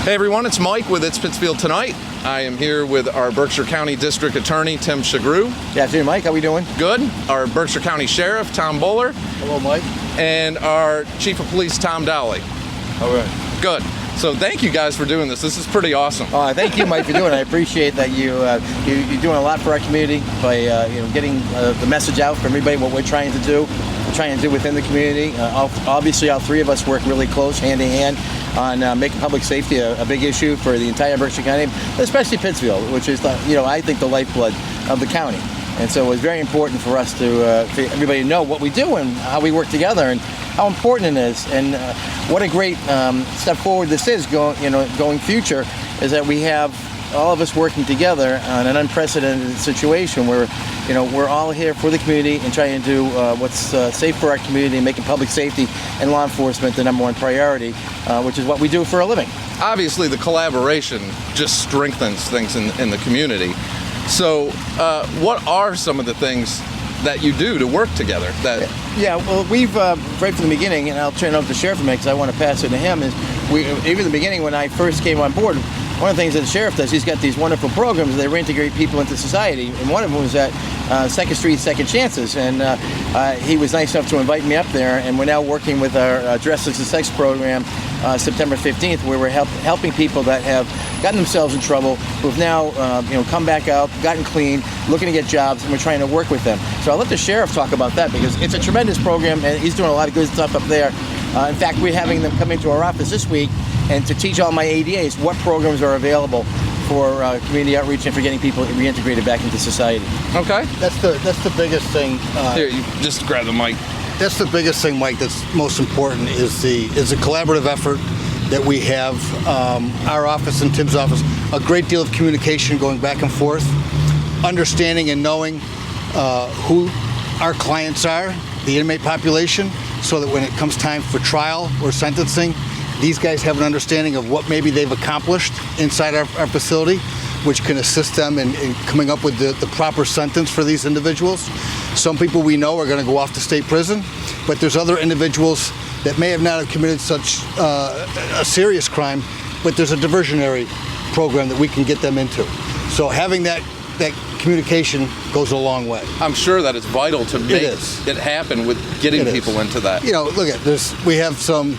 Hey everyone, it's Mike with It's Pittsfield Tonight. I am here with our Berkshire County District Attorney Tim Shugrue. Good afternoon, Mike. How we doing? Good. Our Berkshire County Sheriff Tom Bowler. Hello, Mike. And our Chief of Police Tom Dawley. All right. Good. So thank you guys for doing this. This is pretty awesome. Thank you, Mike, for doing it. I appreciate that you're doing a lot for our community by getting the message out for everybody what we're trying to do. Within the community. Obviously, all three of us work really close, hand in hand, on making public safety a big issue for the entire Berkshire County, especially Pittsfield, which is I think the lifeblood of the county. And so it was very important for us to for everybody to know what we do and how we work together and how important it is. And what a great step forward this is going future, is that we have all of us working together on an unprecedented situation where we're all here for the community and trying to do what's safe for our community and making public safety and law enforcement the #1 priority, which is what we do for a living. Obviously, the collaboration just strengthens things in the community. So what are some of the things that you do to work together? Well, we've right from the beginning, and I'll turn it over to the sheriff because I want to pass it to him, is even in the beginning when I first came on board, one of the things that the sheriff does, he's got these wonderful programs that reintegrate people into society, and one of them was at 2nd Street Second Chances, and he was nice enough to invite me up there, and we're now working with our Dress as a Sex program September 15th, where we're helping people that have gotten themselves in trouble, who've now come back out, gotten clean, looking to get jobs, and we're trying to work with them. So I'll let the sheriff talk about that because it's a tremendous program, and he's doing a lot of good stuff up there. In fact, we're having them come into our office this week and to teach all my ADAs what programs are available for community outreach and for getting people reintegrated back into society. Okay. That's the biggest thing. Here, you just grab the mic. That's the biggest thing, Mike. That's most important is the collaborative effort that we have. Our office and Tim's office, a great deal of communication going back and forth, understanding and knowing who our clients are, the inmate population, so that when it comes time for trial or sentencing, these guys have an understanding of what maybe they've accomplished inside our facility, which can assist them in coming up with the proper sentence for these individuals. Some people we know are going to go off to state prison, but there's other individuals that may have not have committed such a serious crime, but there's a diversionary program that we can get them into. So having that communication goes a long way. I'm sure that it's vital to make it happen with getting people into that. Look at this. We have some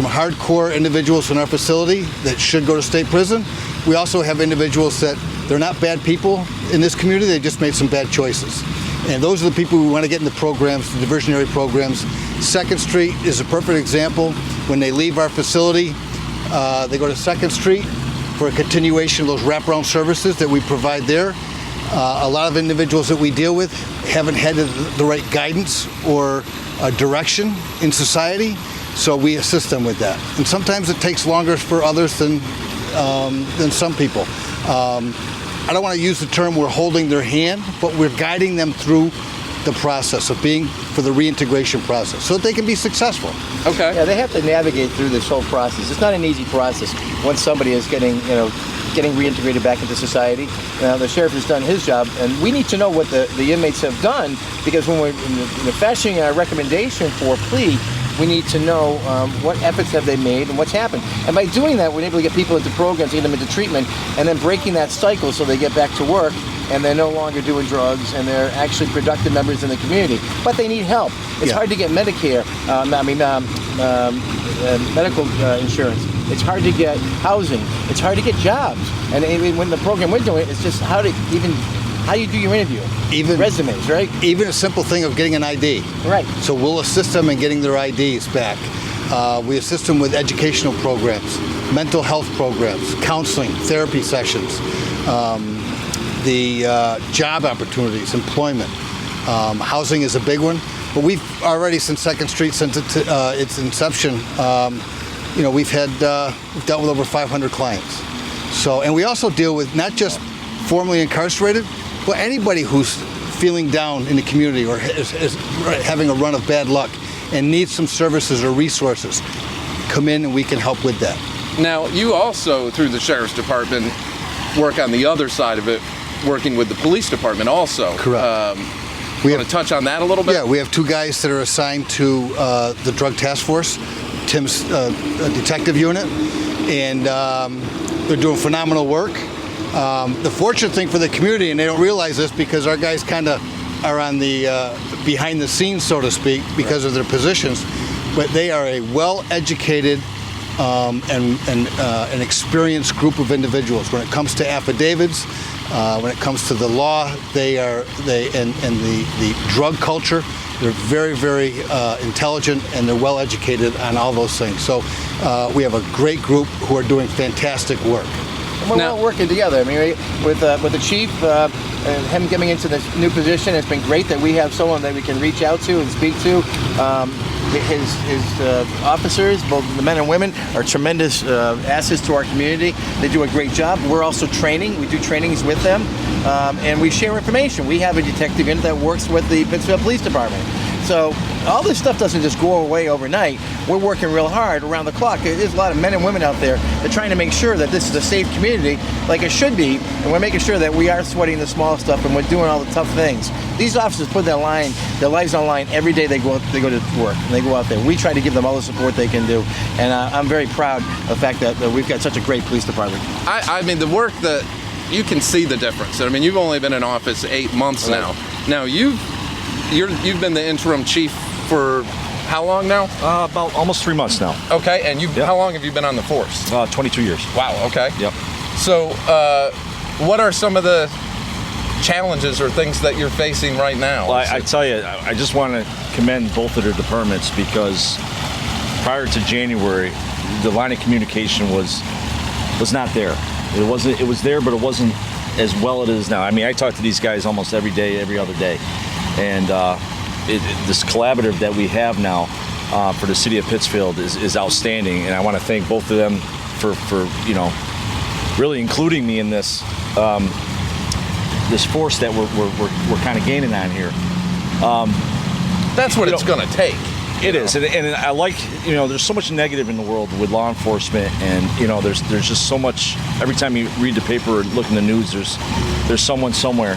hardcore individuals in our facility that should go to state prison. We also have individuals that they're not bad people in this community, they just made some bad choices. And those are the people we want to get in the programs, the diversionary programs. 2nd Street is a perfect example. When they leave our facility, they go to 2nd Street for a continuation of those wraparound services that we provide there. A lot of individuals that we deal with haven't had the right guidance or direction in society. So we assist them with that. And sometimes it takes longer for others than some people. I don't want to use the term we're holding their hand, but we're guiding them through the process of for the reintegration process so that they can be successful. Okay. Yeah, they have to navigate through this whole process. It's not an easy process once somebody is getting reintegrated back into society. The sheriff has done his job, and we need to know what the inmates have done, because when we're fashioning our recommendation for a plea, we need to know what efforts have they made and what's happened. And by doing that, we're able to get people into programs, get them into treatment, and then breaking that cycle so they get back to work and they're no longer doing drugs and they're actually productive members in the community. But they need help. It's hard to get Medicare, medical insurance. It's hard to get housing. It's hard to get jobs. And when the program we're doing, it's just how you do your interview. Even resumes, right? Even a simple thing of getting an ID. Right. So we'll assist them in getting their IDs back. We assist them with educational programs, mental health programs, counseling, therapy sessions, the job opportunities, employment. Housing is a big one. But we've already, since 2nd Street, since its inception, we've dealt with over 500 clients. So, and we also deal with not just formerly incarcerated, but anybody who's feeling down in the community or is having a run of bad luck and needs some services or resources, come in and we can help with that. Now, you also, through the Sheriff's Department, work on the other side of it, working with the police department also. Correct. We want to touch on that a little bit? Yeah, we have 2 guys that are assigned to the Drug Task Force, Tim's detective unit, and they're doing phenomenal work. The fortunate thing for the community, and they don't realize this because our guys kind of are on the behind the scenes, so to speak, because of their positions, but they are a well-educated and an experienced group of individuals. When it comes to affidavits, when it comes to the law, and the drug culture, they're very, very intelligent, and they're well educated on all those things. So we have a great group who are doing fantastic work. And we're all working together. I mean, with the chief and him coming into this new position, it's been great that we have someone that we can reach out to and speak to. His officers, both the men and women, are tremendous assets to our community. They do a great job. We're also training. We do trainings with them, and we share information. We have a detective unit that works with the Pittsfield Police Department. So all this stuff doesn't just go away overnight. We're working real hard around the clock. There's a lot of men and women out there that are trying to make sure that this is a safe community like it should be, and we're making sure that we are sweating the small stuff and we're doing all the tough things. These officers put their lives on the line every day they go to work and they go out there. We try to give them all the support they can do, and I'm very proud of the fact that we've got such a great police department. I mean, the work that you can see the difference. I mean, you've only been in office 8 months now. Now you've been the interim chief for how long now? About almost 3 months now. Okay, and how long have you been on the force? 22 years. Wow, okay. Yep. So what are some of the challenges or things that you're facing right now? Well, I tell you, I just want to commend both of their departments, because prior to January, the line of communication was not there. It was there, but it wasn't as well as it is now. I mean, I talk to these guys almost every day, every other day. And this collaborative that we have now for the city of Pittsfield is outstanding, and I want to thank both of them for really including me in this this force that we're kind of gaining on here. That's what it's going to take. It is, and I like, there's so much negative in the world with law enforcement, and there's just so much. Every time you read the paper or look in the news, there's someone somewhere,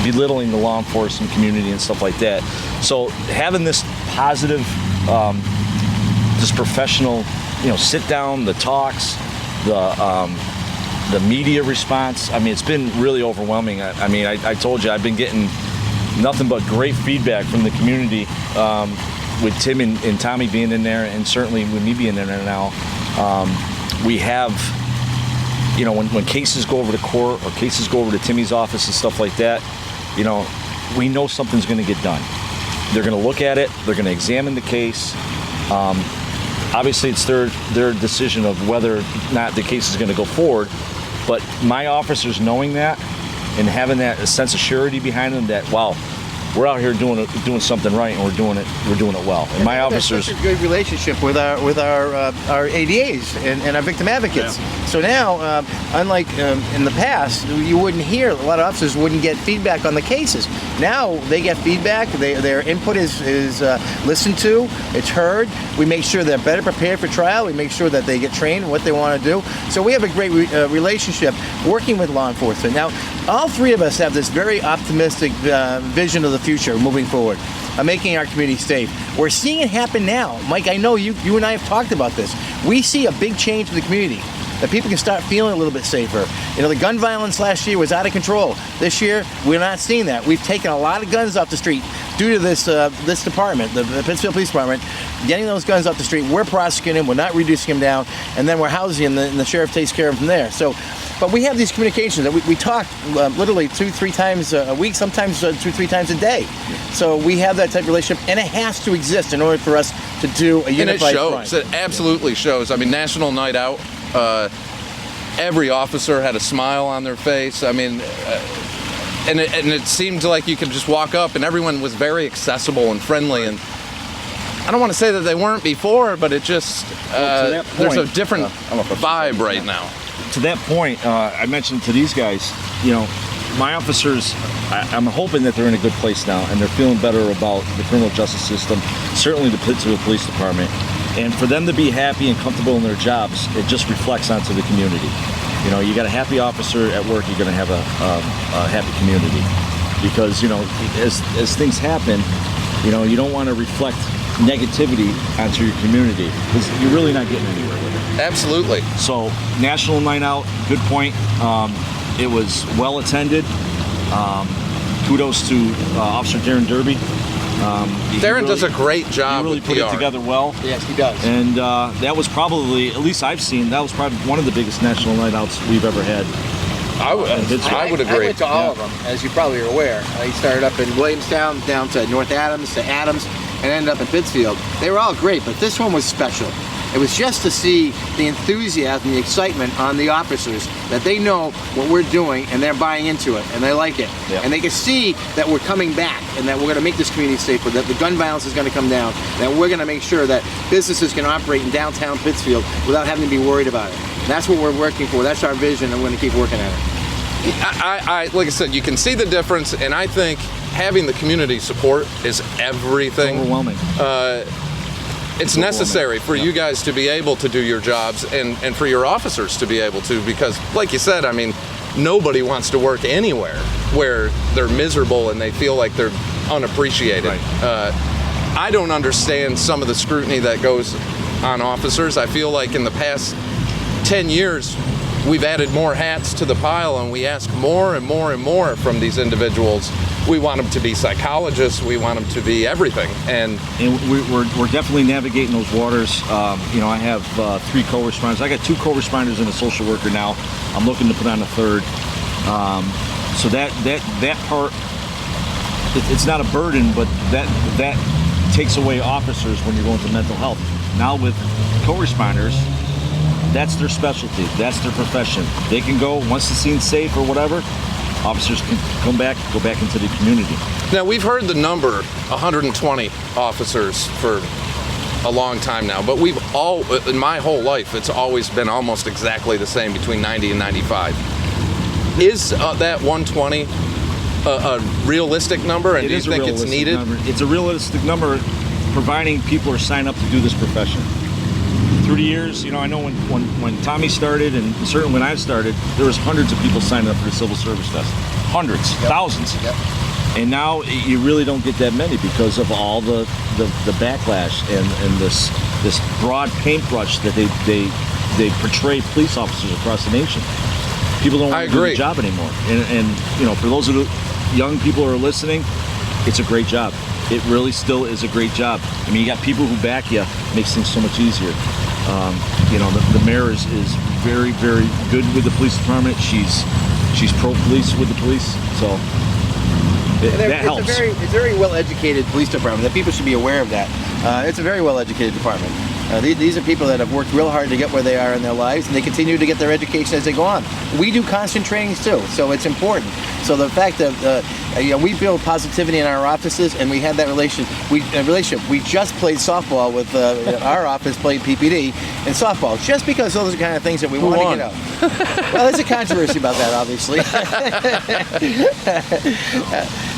belittling the law enforcement community and stuff like that. So having this positive, this professional, sit down, the talks, the media response, I mean, it's been really overwhelming. I told you, I've been getting nothing but great feedback from the community, with Tim and Tommy being in there, and certainly with me being in there now. We have, when cases go over to court or cases go over to Timmy's office and stuff like that, we know something's going to get done. They're going to look at it. They're going to examine the case. Obviously, it's their decision of whether or not the case is going to go forward. But my officers knowing that and having that sense of surety behind them, that wow, we're out here doing something right, and we're doing it well. And my officers, such a good relationship with our ADAs and our victim advocates. Yeah. So now, unlike in the past, you wouldn't hear, a lot of officers wouldn't get feedback on the cases. Now they get feedback. Their input is listened to. It's heard. We make sure they're better prepared for trial. We make sure that they get trained in what they want to do. So we have a great relationship working with law enforcement. Now, all three of us have this very optimistic vision of the future moving forward, making our community safe. We're seeing it happen now. Mike, I know you and I have talked about this. We see a big change in the community, that people can start feeling a little bit safer. The gun violence last year was out of control. This year, we're not seeing that. We've taken a lot of guns off the street due to this department, the Pittsfield Police Department, getting those guns off the street. We're prosecuting them. We're not reducing them down, and then we're housing them, and the sheriff takes care of them from there. So, but we have these communications that we talk literally 2-3 times a week, sometimes 2-3 times a day. So we have that type of relationship, and it has to exist in order for us to do a unified front. And it shows. It absolutely shows. I mean, National Night Out, every officer had a smile on their face. I mean, and it seemed like you could just walk up, and everyone was very accessible and friendly. And I don't want to say that they weren't before, but it just there's a different vibe right now. To that point, I mentioned to these guys, my officers, I'm hoping that they're in a good place now, and they're feeling better about the criminal justice system, certainly the Pittsfield Police Department. And for them to be happy and comfortable in their jobs, it just reflects onto the community. You got a happy officer at work, you're going to have a happy community. Because, as things happen, you don't want to reflect negativity onto your community, because you're really not getting anywhere with it. Absolutely. So, National Night Out, good point. It was well attended. Kudos to Officer Darren Derby. Darren does a great job. He really with put PR. it together well. Yes, he does. And that was probably, at least I've seen, that was probably one of the biggest national night outs we've ever had. I would agree. I went to all of them, as you probably are aware. He started up in Williamstown, down to North Adams, to Adams, and ended up in Pittsfield. They were all great, but this one was special. It was just to see the enthusiasm, the excitement on the officers, that they know what we're doing and they're buying into it and they like it. Yeah. And they can see that we're coming back and that we're going to make this community safer, that the gun violence is going to come down, that we're going to make sure that businesses can operate in downtown Pittsfield without having to be worried about it. And that's what we're working for. That's our vision, and we're going to keep working at it. I like I said, you can see the difference, and I think having the community support is everything. Overwhelming. It's necessary for you guys to be able to do your jobs and for your officers to be able to, because like you said, I mean, nobody wants to work anywhere where they're miserable and they feel like they're unappreciated. Right. I don't understand some of the scrutiny that goes on officers. I feel like in the past 10 years, we've added more hats to the pile and we ask more and more and more from these individuals. We want them to be psychologists. We want them to be everything. And we're definitely navigating those waters. You know, I have 3 co-responders. I got 2 co-responders and a social worker now. I'm looking to put on a 3rd. So that part, it's not a burden, but that takes away officers when you're going to mental health. Now with co-responders, that's their specialty. That's their profession. They can go, once the scene's safe or whatever, officers can go back into the community. now we've heard the number 120 officers for a long time now, but we've all, in my whole life, it's always been almost exactly the same between 90 and 95. Is that 120 a realistic number, and do you think it's needed? Number. It's a realistic number, providing people are signed up to do this profession. Through the years, you know, I know when Tommy started, and certainly when I started, there was hundreds of people signing up for the civil service test. Hundreds, thousands. Yep. And now you really don't get that many because of all the backlash and this broad paintbrush that they portray police officers across the nation. People don't want to do the job anymore. And you know, for those of the young people who are listening, it's a great job. It really still is a great job. I mean, you got people who back you, makes things so much easier. You know, the mayor is very, very good with the police department. She's pro-police with the police, so that helps. It's a very well-educated police department. That people should be aware of that. It's a very well-educated department. These are people that have worked real hard to get where they are in their lives, and they continue to get their education as they go on. We do constant trainings too, so it's important. So the fact that you know, we build positivity in our offices, and we had that relationship. We just played softball with our office played PPD in softball, just because those are the kind of things that we want to get out. Well, there's a controversy about that, obviously.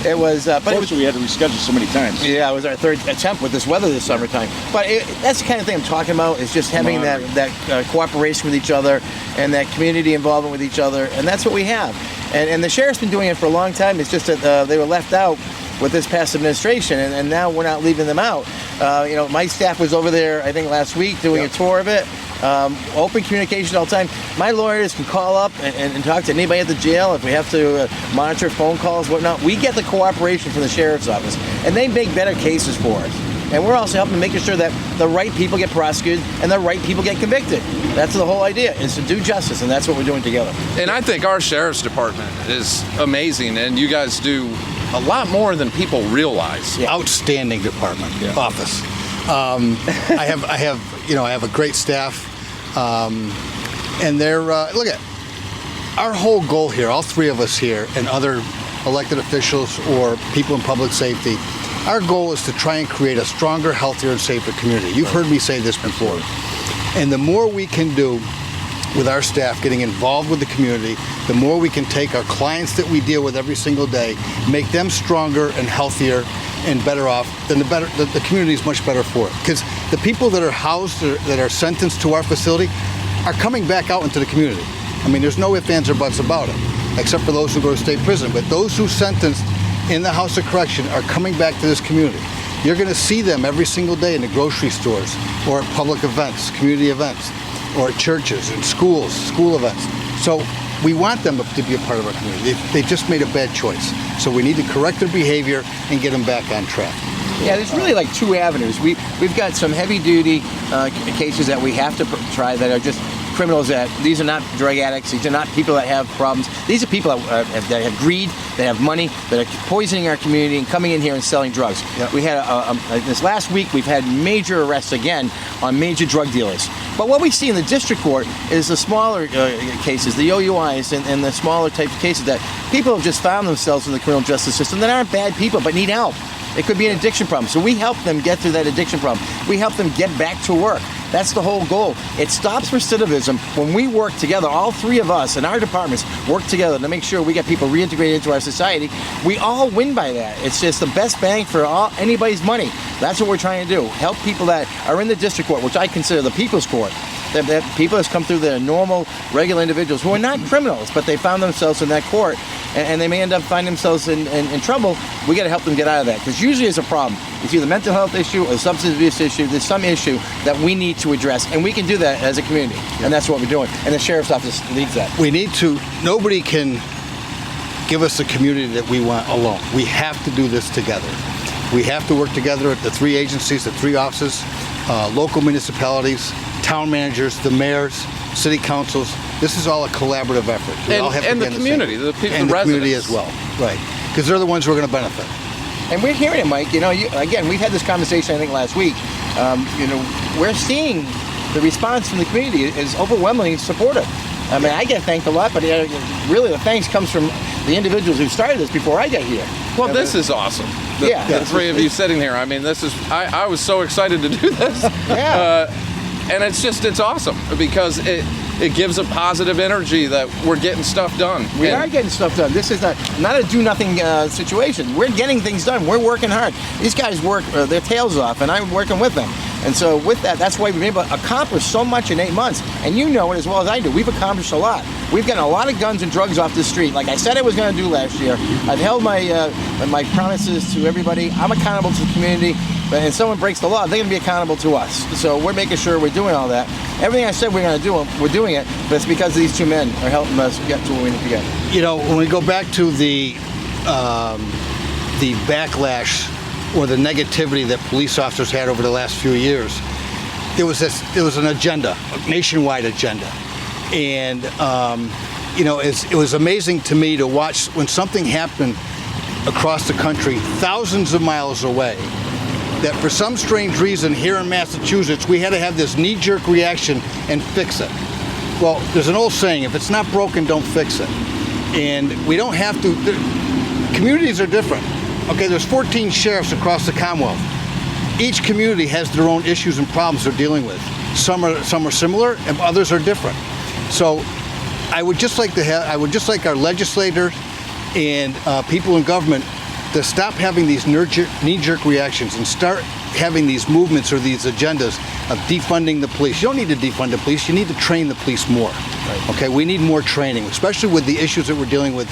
It was, but we had to reschedule so many times. Yeah, it was our 3rd attempt with this weather this summertime. But that's the kind of thing I'm talking about, is just having that cooperation with each other and that community involvement with each other, and that's what we have. And the sheriff's been doing it for a long time. It's just that they were left out with this past administration, and now we're not leaving them out. You know, my staff was over there, I think, last week doing a tour of it. Open communication all the time. My lawyers can call up and talk to anybody at the jail if we have to monitor phone calls, whatnot. We get the cooperation from the sheriff's office, and they make better cases for us. And we're also helping making sure that the right people get prosecuted and the right people get convicted. That's the whole idea, is to do justice, and that's what we're doing together. And I think our sheriff's department is amazing, and you guys do a lot more than people realize. Yeah. Outstanding department, office. I have a great staff, and they're look at our whole goal here. All 3 of us here, and other elected officials or people in public safety. Our goal is to try and create a stronger, healthier, and safer community. You've heard me say this before. And the more we can do with our staff getting involved with the community, the more we can take our clients that we deal with every single day, make them stronger and healthier and better off, then the community is much better for it. Because the people that are housed, or that are sentenced to our facility, are coming back out into the community. I mean, there's no ifs, ands, or buts about it, except for those who go to state prison. But those who sentenced in the House of Correction are coming back to this community. You're going to see them every single day in the grocery stores or at public events, community events. or at churches and schools, school events. So we want them to be a part of our community. They just made a bad choice. So we need to correct their behavior and get them back on track. Yeah, there's really like two avenues. We've got some heavy-duty cases that we have to try that are just criminals. That these are not drug addicts. These are not people that have problems. These are people that have greed, that have money, that are poisoning our community and coming in here and selling drugs. Yep. We had this last week. We've had major arrests again on major drug dealers. But what we see in the district court is the smaller cases, the OUIs, and the smaller types of cases that people have just found themselves in the criminal justice system that aren't bad people but need help. It could be an addiction problem. So we help them get through that addiction problem. We help them get back to work. That's the whole goal. It stops recidivism when we work together. All three of us in our departments work together to make sure we get people reintegrated into our society. We all win by that. It's just the best bang for anybody's money. That's what we're trying to do. Help people that are in the district court, which I consider the people's court. That people that's come through the normal, regular individuals who are not criminals, but they found themselves in that court, and they may end up finding themselves in trouble. We got to help them get out of that, because usually it's a problem. It's either a mental health issue or a substance abuse issue. There's some issue that we need to address, and we can do that as a community, and that's what we're doing. And the sheriff's office leads that. We need to, nobody can give us the community that we want alone. We have to do this together. We have to work together at the three agencies, the three offices, local municipalities, town managers, the mayors, city councils. This is all a collaborative effort. We all have to and be the on community, same- the people, and the the community as residents. well, right? Because they're the ones who are going to benefit. And we're hearing it, Mike. Again, we've had this conversation, I think, last week. We're seeing the response from the community is overwhelmingly supportive. I mean, I get thanked a lot, but really the thanks comes from the individuals who started this before I got here. Well, this is awesome. The three of you sitting here. I mean, this is. I was so excited to do this. Yeah. And it's awesome because it gives a positive energy that we're getting stuff done. We are getting stuff done. This is not a do-nothing situation. We're getting things done. We're working hard. These guys work their tails off, and I'm working with them. And so with that, that's why we've been able to accomplish so much in 8 months. And you know it as well as I do. We've accomplished a lot. We've gotten a lot of guns and drugs off the street, like I said I was going to do last year. I've held my promises to everybody. I'm accountable to the community. But if someone breaks the law, they're going to be accountable to us. So we're making sure we're doing all that. Everything I said we're going to do, we're doing it. But it's because these two men are helping us get to where we need to get. You know, when we go back to the backlash or the negativity that police officers had over the last few years, there was an agenda, a nationwide agenda. And, it was amazing to me to watch when something happened across the country, thousands of miles away, that for some strange reason here in Massachusetts, we had to have this knee-jerk reaction and fix it. Well, there's an old saying, if it's not broken, don't fix it. And we don't have to, communities are different. Okay, there's 14 sheriffs across the Commonwealth. Each community has their own issues and problems they're dealing with. Some are similar and others are different. So I would just like our legislators and people in government to stop having these knee-jerk reactions and start having these movements or these agendas of defunding the police. You don't need to defund the police, you need to train the police more. Right. Okay, we need more training, especially with the issues that we're dealing with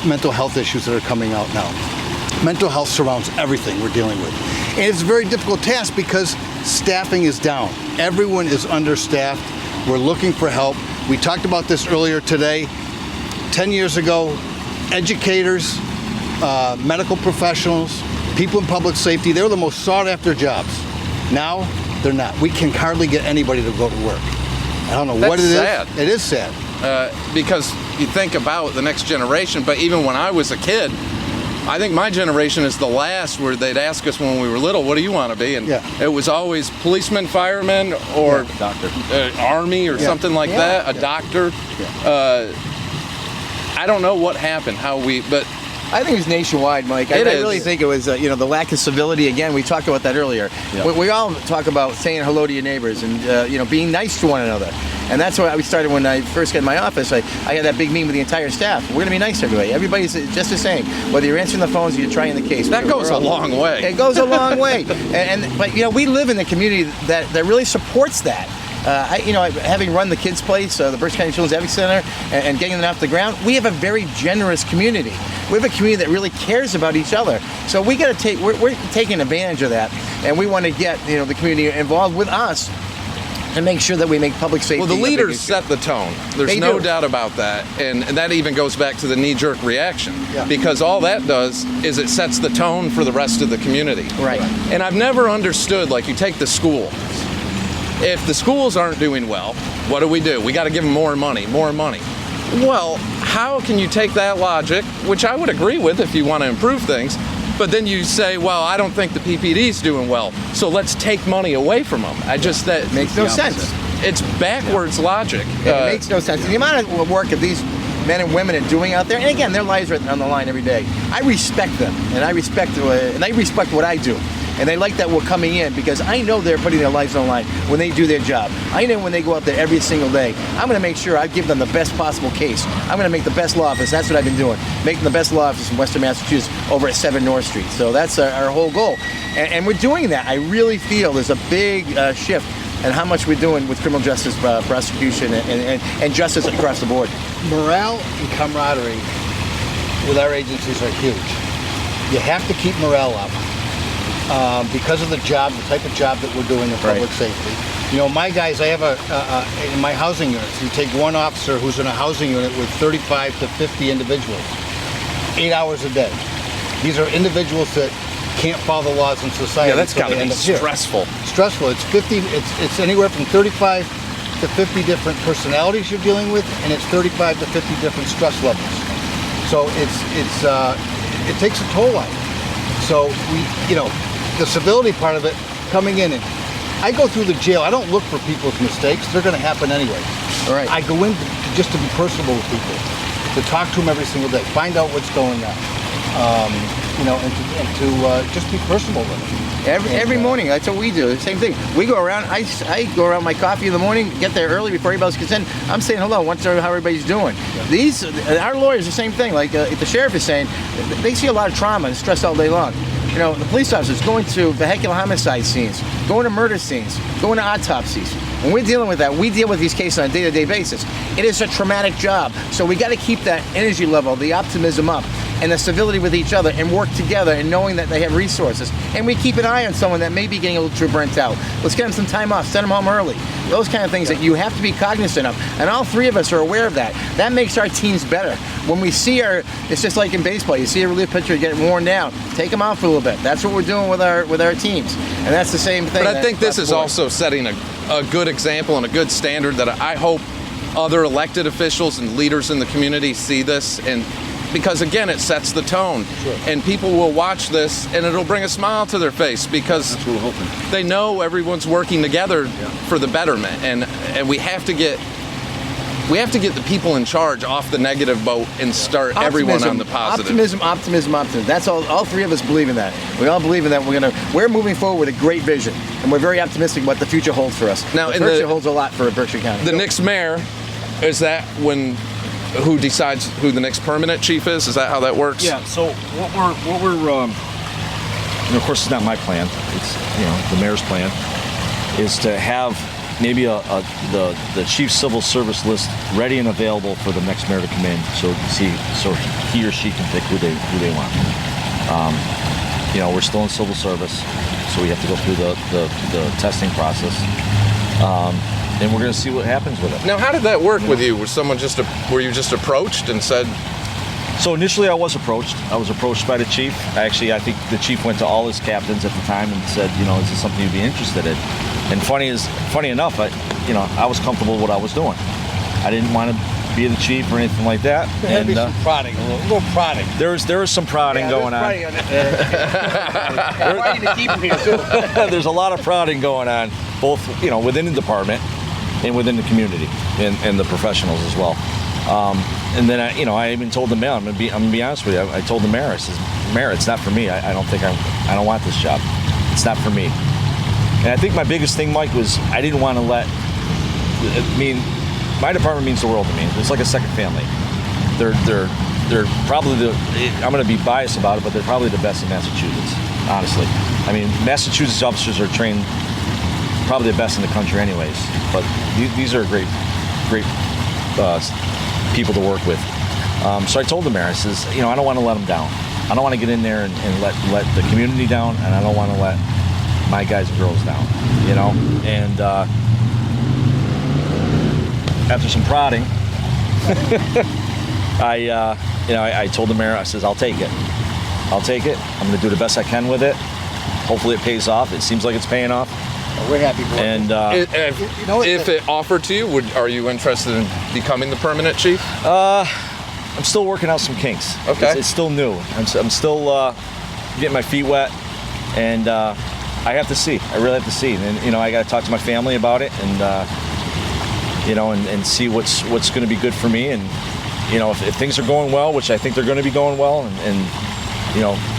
mental health issues that are coming out now. Mental health surrounds everything we're dealing with. And it's a very difficult task because staffing is down. Everyone is understaffed. We're looking for help. We talked about this earlier today. 10 years ago, educators, medical professionals, people in public safety, they were the most sought after jobs. Now, they're not. We can hardly get anybody to go to work. I don't know what it is. That's sad. It is sad. Because you think about the next generation, but even when I was a kid, I think my generation is the last where they'd ask us when we were little, what do you want to be? And it was always policeman, fireman, or doctor, army or something like that, a doctor. I don't know what happened, but I think it was nationwide, Mike. I really think it was, the lack of civility. Again, we talked about that earlier. Yeah. We all talk about saying hello to your neighbors and, being nice to one another. And that's what we started when I first got in my office. I had that big meeting with the entire staff. We're going to be nice to everybody. Everybody's just the same. Whether you're answering the phones or you're trying the case. That goes a long way. It goes a long way. But we live in a community that really supports that. Having run the kids' place, the Berkshire County Children's Advocacy Center, and getting them off the ground, we have a very generous community. We have a community that really cares about each other. So we're taking advantage of that, and we want to get the community involved with us and make sure that we make public safety. Well, the a big leaders issue. set the tone. There's They no do. doubt about that. And that even goes back to the knee-jerk reaction. Yeah. Because all that does is it sets the tone for the rest of the community. Right. And I've never understood, like, you take the school. If the schools aren't doing well, what do? We got to give them more money, more money. Well, how can you take that logic, which I would agree with if you want to improve things, but then you say, well, I don't think the PPD's doing well, so let's take money away from them. That Makes no sense. It's backwards logic. It makes no sense. The amount of work that these men and women are doing out there, and again, their lives are on the line every day. I respect them, and I respect what I do. And they like that we're coming in because I know they're putting their lives on the line when they do their job. I know when they go out there every single day, I'm going to make sure I give them the best possible case. I'm going to make the best law office. That's what I've been doing, making the best law office in Western Massachusetts over at 7 North Street. So that's our whole goal. And we're doing that. I really feel there's a big shift in how much we're doing with criminal justice prosecution and justice across the board. Morale and camaraderie with our agencies are huge. You have to keep morale up. Because of the type of job that we're doing in public safety. You know, my guys, I have in my housing units, you take one officer who's in a housing unit with 35 to 50 individuals, 8 hours a day. These are individuals that can't follow the laws in society. Yeah, that's got to be here. stressful. Stressful. It's anywhere from 35 to 50 different personalities you're dealing with, and it's 35 to 50 different stress levels. So it takes a toll on you. So the civility part of it, coming in, and I go through the jail. I don't look for people's mistakes. They're going to happen anyway. All right. I go in just to be personable with people, to talk to them every single day, find out what's going on, and to just be personable with them. Every morning, that's what we do. Same thing. We go around. I go around my coffee in the morning, get there early before everybody else gets in. I'm saying hello, what's how everybody's doing. Our lawyers, the same thing. Like if the sheriff is saying, they see a lot of trauma and stress all day long. You know, the police officers going to vehicular homicide scenes, going to murder scenes, going to autopsies. When we're dealing with that, we deal with these cases on a day-to-day basis. It is a traumatic job. So we got to keep that energy level, the optimism up, and the civility with each other, and work together, and knowing that they have resources. And we keep an eye on someone that may be getting a little too burnt out. Let's get them some time off, send them home early. Those kind of things that you have to be cognizant of. And all three of us are aware of that. That makes our teams better. When we see it's just like in baseball, you see a relief pitcher get worn down, take them out for a little bit. That's what we're doing with our teams. And that's the same thing. But I think this is also setting a good example and a good standard that I hope other elected officials and leaders in the community see this, and because again, it sets the tone. Sure. And people will watch this and it'll bring a smile to their face because That's what we're hoping. they know everyone's working together for the betterment, and we have to get the people in charge off the negative boat and start everyone on the positive. Optimism. That's all three of us believe in that. We all believe in that. We're moving forward with a great vision, and we're very optimistic what the future holds for us. Now, the future holds a lot for Berkshire County. The next mayor, is that who decides who the next permanent chief is? Is that how that works? Yeah. So what we're and of course it's not my plan. It's the mayor's plan is to have maybe the chief civil service list ready and available for the next mayor to come in, so he or she can pick who they want. We're still in civil service, so we have to go through the testing process. And we're going to see what happens with it. Now, how did that work with you? Were you just approached and said? So initially, I was approached. I was approached by the chief. I think the chief went to all his captains at the time and said, is this something you'd be interested in? And funny enough, I was comfortable with what I was doing. I didn't want to be the chief or anything like that. There had to be some prodding, a little prodding. There was some prodding going on. There's a lot of prodding going on, both within the department and within the community and the professionals as well. And then I even told the mayor, I'm gonna be honest with you. I told the mayor, I says, Mayor, it's not for me. I don't want this job. It's not for me. And I think my biggest thing, Mike, was I didn't want to my department means the world to me. It's like a second family. They're probably I'm going to be biased about it, but they're probably the best in Massachusetts, honestly. I mean, Massachusetts officers are trained probably the best in the country anyways, but these are great people to work with. So I told the mayor, I says, I don't want to let them down. I don't want to get in there and let the community down, and I don't want to let my guys and girls down, and after some prodding, I told the mayor, I says, I'll take it. I'll take it. I'm going to do the best I can with it. Hopefully it pays off. It seems like it's paying off. We're happy for And If it offered to you, are you interested in becoming the permanent chief? I'm still working out some kinks. Okay. It's still new. I'm still getting my feet wet, and I have to see. I really have to see. And I got to talk to my family about it, and and see what's going to be good for me. And if things are going well, which I think they're going to be going well,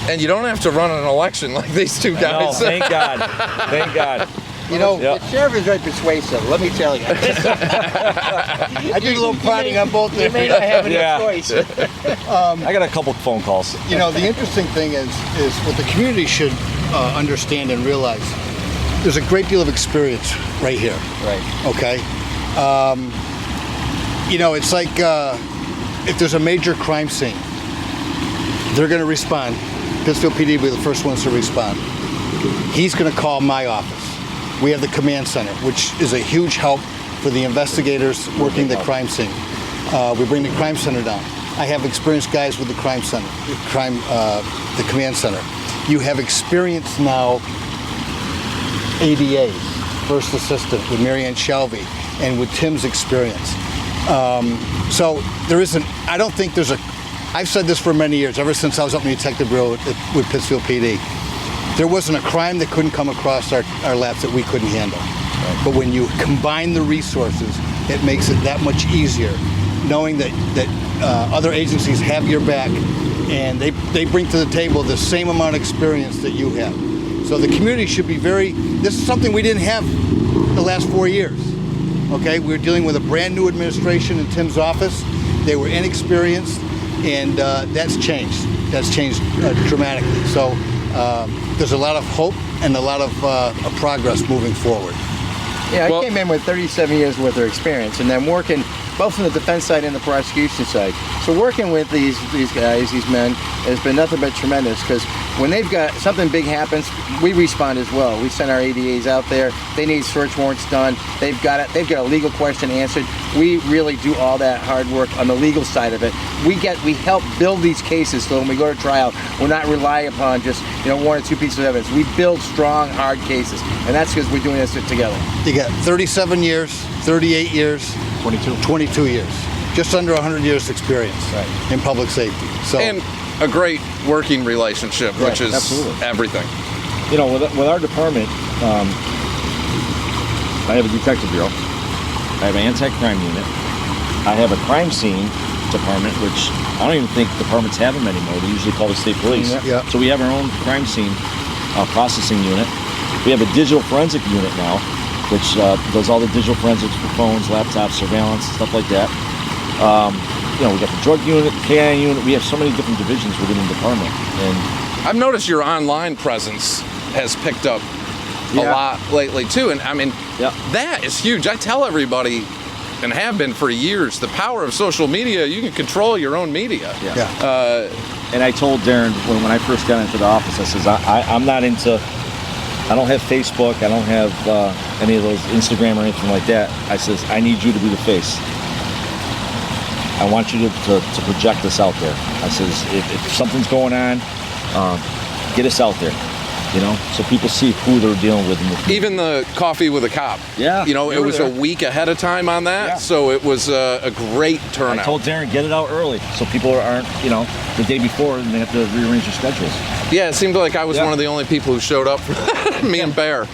And you don't have to run an election like these two guys. No, thank God. Thank God. The sheriff is very persuasive, let me tell you. I did a little prodding on both. You may not have any choice. I got a couple phone calls. The interesting thing is what the community should understand and realize. There's a great deal of experience right here. Right. Okay. It's like if there's a major crime scene, they're going to respond. Pittsfield PD will be the first ones to respond. He's going to call my office. We have the command center, which is a huge help for the investigators working the crime scene. We bring the crime center down. I have experienced guys with the crime center, the command center. You have experience now, ADAs, first assistant with Marianne Shelby, and with Tim's experience. So there isn't, I don't think there's I've said this for many years, ever since I was up in the Detective Bureau with Pittsfield PD. There wasn't a crime that couldn't come across our laps that we couldn't handle. Right. But when you combine the resources, it makes it that much easier, knowing that other agencies have your back, and they bring to the table the same amount of experience that you have. So the community should be this is something we didn't have the last 4 years. Okay, we were dealing with a brand new administration in Tim's office. They were inexperienced, and that's changed. That's changed dramatically. So there's a lot of hope and a lot of progress moving forward. Yeah, I came in with 37 years worth of experience, and then working both on the defense side and the prosecution side. So working with these guys, these men, has been nothing but tremendous, because when they've got something big happens, we respond as well. We send our ADAs out there. They need search warrants done. They've got a legal question answered. We really do all that hard work on the legal side of it. We help build these cases, so when we go to trial, we're not relying upon just one or two pieces of evidence. We build strong, hard cases, and that's because we're doing this together. You got 37 years, 38 years, 22 years, just under 100 years experience in public safety. So, and a great working relationship, which is everything. With our department, I have a detective bureau. I have an anti-crime unit. I have a crime scene department, which I don't even think departments have them anymore. They usually call the state police. Yeah. So we have our own crime scene processing unit. We have a digital forensic unit now, which does all the digital forensics for phones, laptops, surveillance, stuff like that. We got the drug unit, the K9 unit. We have so many different divisions within the department. And I've noticed your online presence has picked up a lot lately too, and I mean, that is huge. I tell everybody, and have been for years, the power of social media. You can control your own media. And I told Darren when I first got into the office, I says, I'm not into, I don't have Facebook, I don't have any of those Instagram or anything like that. I says, I need you to be the face. I want you to project this out there. I says, if something's going on, get us out there, so people see who they're dealing with. Even the coffee with a cop. Yeah. It was a week ahead of time on that, so it was a great turnout. I told Darren, get it out early, so people aren't, the day before, and they have to rearrange their schedules. Yeah, it seemed like I was one of the only people who showed up for me and Bear.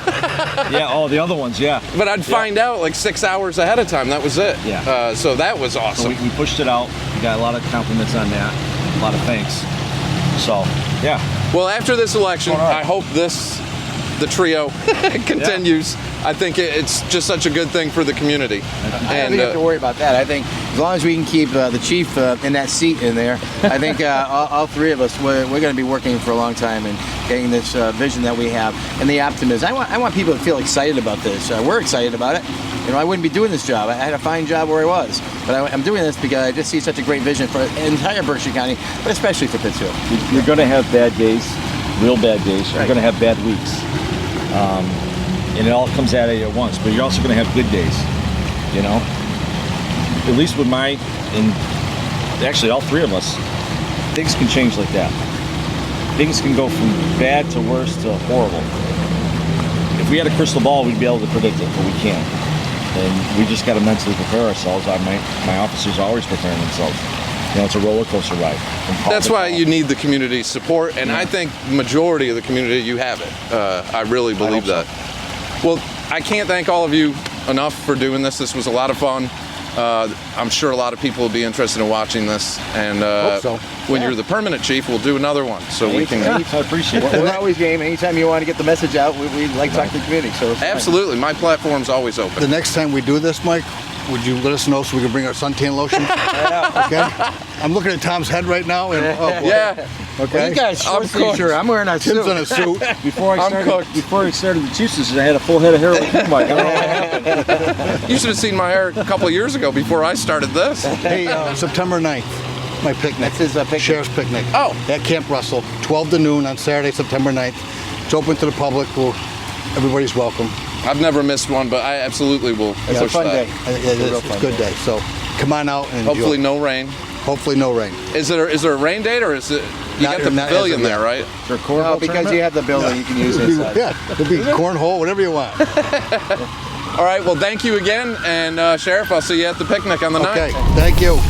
The other ones, But I'd find out like 6 hours ahead of time. That was it. Yeah. So that was awesome. So we pushed it out. We got a lot of compliments on that. A lot of thanks. So, Well, after this election, I hope the trio continues. I think it's just such a good thing for the community. I don't have to worry about that. I think as long as we can keep the chief in that seat in there, I think all three of us, we're going to be working for a long time and getting this vision that we have and the optimism. I want people to feel excited about this. We're excited about it. I wouldn't be doing this job. I had a fine job where I was, but I'm doing this because I just see such a great vision for the entire Berkshire County, but especially for Pittsfield. You're going to have bad days, real bad days. You're going to have bad weeks. And it all comes at you at once, but you're also going to have good days, at least with and actually all three of us, things can change like that. Things can go from bad to worse to horrible. If we had a crystal ball, we'd be able to predict it, but we can't. And we just got to mentally prepare ourselves. My officers are always preparing themselves. It's a roller coaster ride. That's why you need the community support, and I think the majority of the community, you have it. I really believe that. Well, I can't thank all of you enough for doing this. This was a lot of fun. I'm sure a lot of people will be interested in watching this, and Hope so. when you're the permanent chief, we'll do another one so we can. I appreciate it. We're always game. Anytime you want to get the message out, we like talking to the community. So it's fine. Absolutely, my platform's always open. The next time we do this, Mike, would you let us know so we can bring our suntan lotion? Okay. I'm looking at Tom's head right now, and oh boy. Yeah. Okay. Well, you guys short Of sleeve course. shirt. I'm wearing a Tim's suit. in a suit. Before I I'm cooked. started the Chiefs, I had a full head of hair like you, Mike. I don't know what happened. You should have seen my hair a couple of years ago before I started this. Hey, September 9th, my picnic. That's his picnic. Sheriff's picnic. Oh. At Camp Russell, 12 to noon on Saturday, September 9th. It's open to the public. Everybody's welcome. I've never missed one, but I absolutely will It's a push fun that. day. It's a good day. So come on out and Hopefully enjoy. no rain. Hopefully no rain. Is there a rain date, or is it you Not- got the not as pavilion of there, yet. right? Is there a cornhole No, because tournament? you have the building, you can use it inside. Yeah, it'll be cornhole, whatever you want. All right. Well, thank you again, and Sheriff, I'll see you at the picnic on the 9th. Okay, thank you.